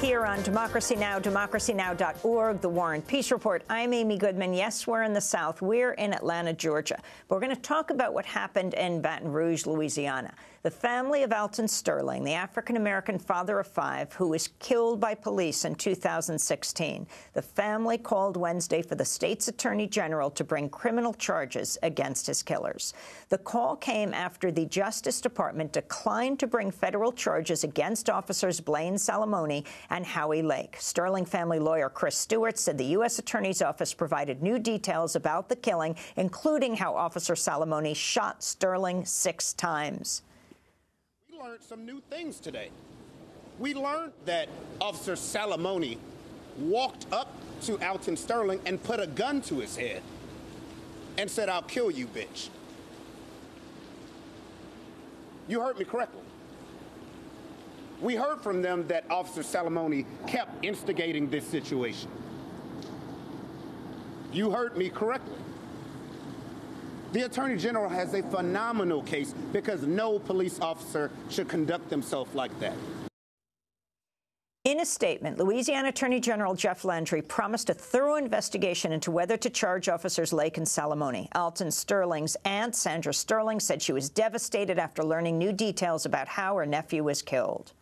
here on Democracy Now!, democracynow.org, The War and Peace Report. I'm Amy Goodman. Yes, we're in the South. We're in Atlanta, Georgia. But we're going to talk about what happened in Baton Rouge, Louisiana. The family of Alton Sterling, the African-American father of 5 who was killed by police in 2016. The family called Wednesday for the state's attorney general to bring criminal charges against his killers. The call came after the Justice Department declined to bring federal charges against officers Blaine Salamone and Howie Lake. Sterling family lawyer Chris Stewart said the U.S. Attorney's Office provided new details about the killing, including how Officer Salamone shot Sterling 6 times. We learned some new things today. We learned that Officer Salamone walked up to Alton Sterling and put a gun to his head and said, "I'll kill you, bitch." You heard me correctly. We heard from them that Officer Salamone kept instigating this situation. You heard me correctly. The Attorney General has a phenomenal case because no police officer should conduct themselves like that. In a statement, Louisiana Attorney General Jeff Landry promised a thorough investigation into whether to charge Officers Lake and Salamone. Alton Sterling's aunt, Sandra Sterling, said she was devastated after learning new details about how her nephew was killed.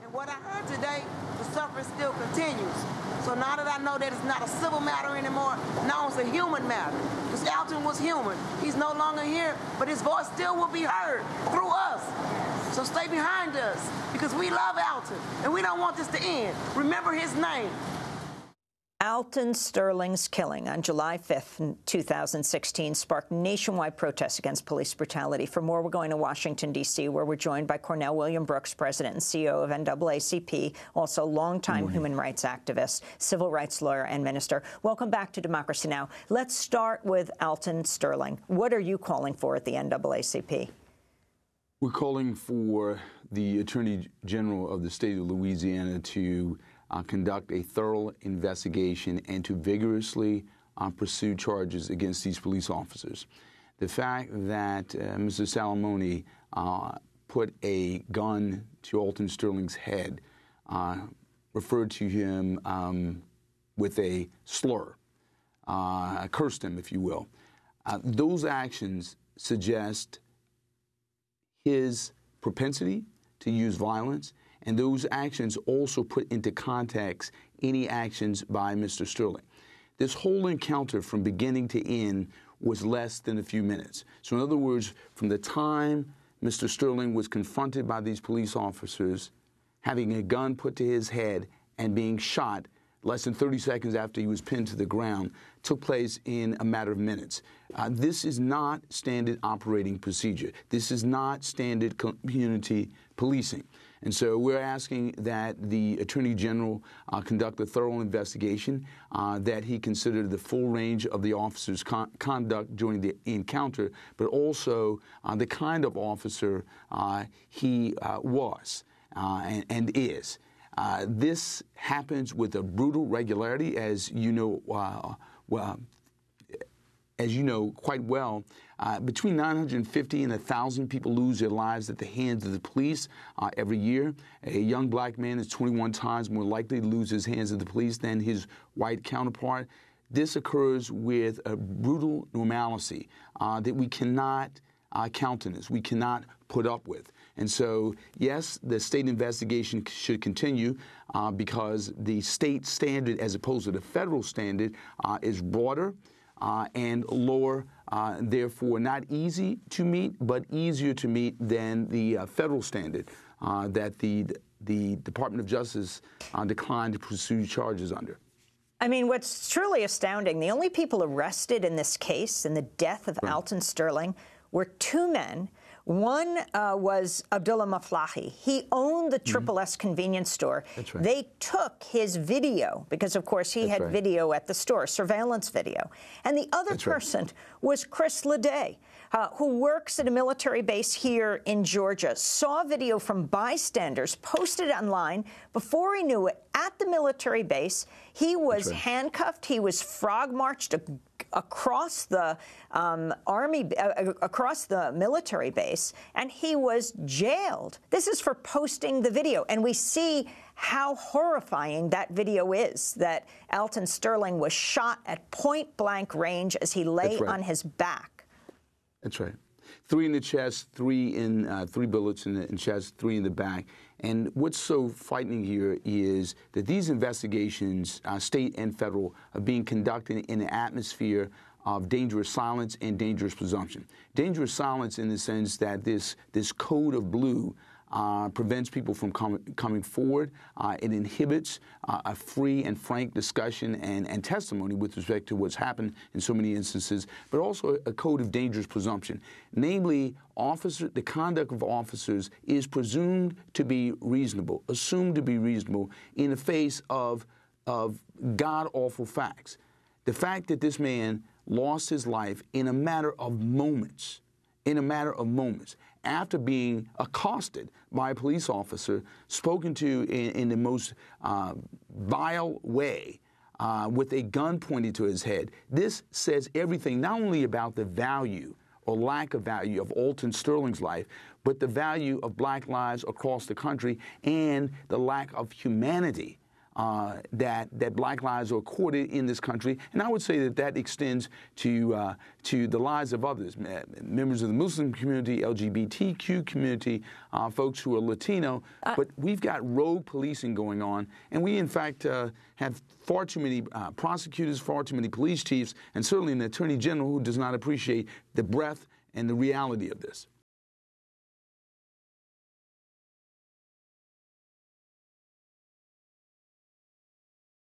And what I heard today, the suffering still continues. So now that I know that it's not a civil matter anymore, now it's a human matter. Because Alton was human. He's no longer here, but his voice still will be heard through us. So stay behind us, because we love Alton, and we don't want this to end. Remember his name. Alton Sterling's killing on July 5th, 2016, sparked nationwide protests against police brutality. For more, we're going to Washington, D.C., where we're joined by Cornell William Brooks, president and CEO of NAACP, also longtime human rights activist, civil rights lawyer, and minister. Welcome back to Democracy Now! Let's start with Alton Sterling. What are you calling for at the NAACP? We're calling for the Attorney General of the state of Louisiana to conduct a thorough investigation and to vigorously pursue charges against these police officers. The fact that Mr. Salamone put a gun to Alton Sterling's head, referred to him with a slur, cursed him, if you will. Those actions suggest his propensity to use violence, and those actions also put into context any actions by Mr. Sterling. This whole encounter from beginning to end was less than a few minutes. So in other words, from the time Mr. Sterling was confronted by these police officers, having a gun put to his head and being shot less than 30 seconds after he was pinned to the ground, took place in a matter of minutes. This is not standard operating procedure. This is not standard community policing. And so we're asking that the Attorney General conduct a thorough investigation, that he consider the full range of the officer's conduct during the encounter, but also the kind of officer he was and is. This happens with a brutal regularity, as you know, quite well. Between 950 and 1,000 people lose their lives at the hands of the police every year. A young black man is 21 times more likely to lose his hands of the police than his white counterpart. This occurs with a brutal normalcy that we cannot countenance, we cannot put up with. And so, yes, the state investigation should continue because the state standard, as opposed to the federal standard, is broader and lower, therefore not easy to meet, but easier to meet than the federal standard that the Department of Justice declined to pursue charges under. I mean, what's truly astounding, the only people arrested in this case, in the death of Alton Sterling, were 2 men. One was Abdullah Maflahi. He owned the Triple S convenience store. That's right. They took his video, because, of course, he had video at the store, surveillance video. And the other person was Chris Leday, who works at a military base here in Georgia, saw video from bystanders posted online before he knew it at at the military base. He was handcuffed. He was frog marched across the across the military base, and he was jailed. This is for posting the video, and we see how horrifying that video is, that Alton Sterling was shot at point-blank range as he lay on his back. That's right. 3 in the chest, 3 bullets in the chest, 3 in the back. And what's so frightening here is that these investigations, state and federal, are being conducted in an atmosphere of dangerous silence and dangerous presumption. Dangerous silence in the sense that this code of blue prevents people from coming forward. It inhibits a free and frank discussion and testimony with respect to what's happened in so many instances, but also a code of dangerous presumption. Namely, the conduct of officers is presumed to be reasonable, assumed to be reasonable in the face of god-awful facts. The fact that this man lost his life in a matter of moments, after being accosted by a police officer, spoken to in the most vile way, with a gun pointed to his head. This says everything, not only about the value or lack of value of Alton Sterling's life, but the value of black lives across the country and the lack of humanity that black lives are accorded in this country. And I would say that extends to the lives of others, members of the Muslim community, LGBTQ community, folks who are Latino. But we've got rogue policing going on, and we, in fact, have far too many prosecutors, far too many police chiefs, and certainly an attorney general who does not appreciate the breadth and the reality of this.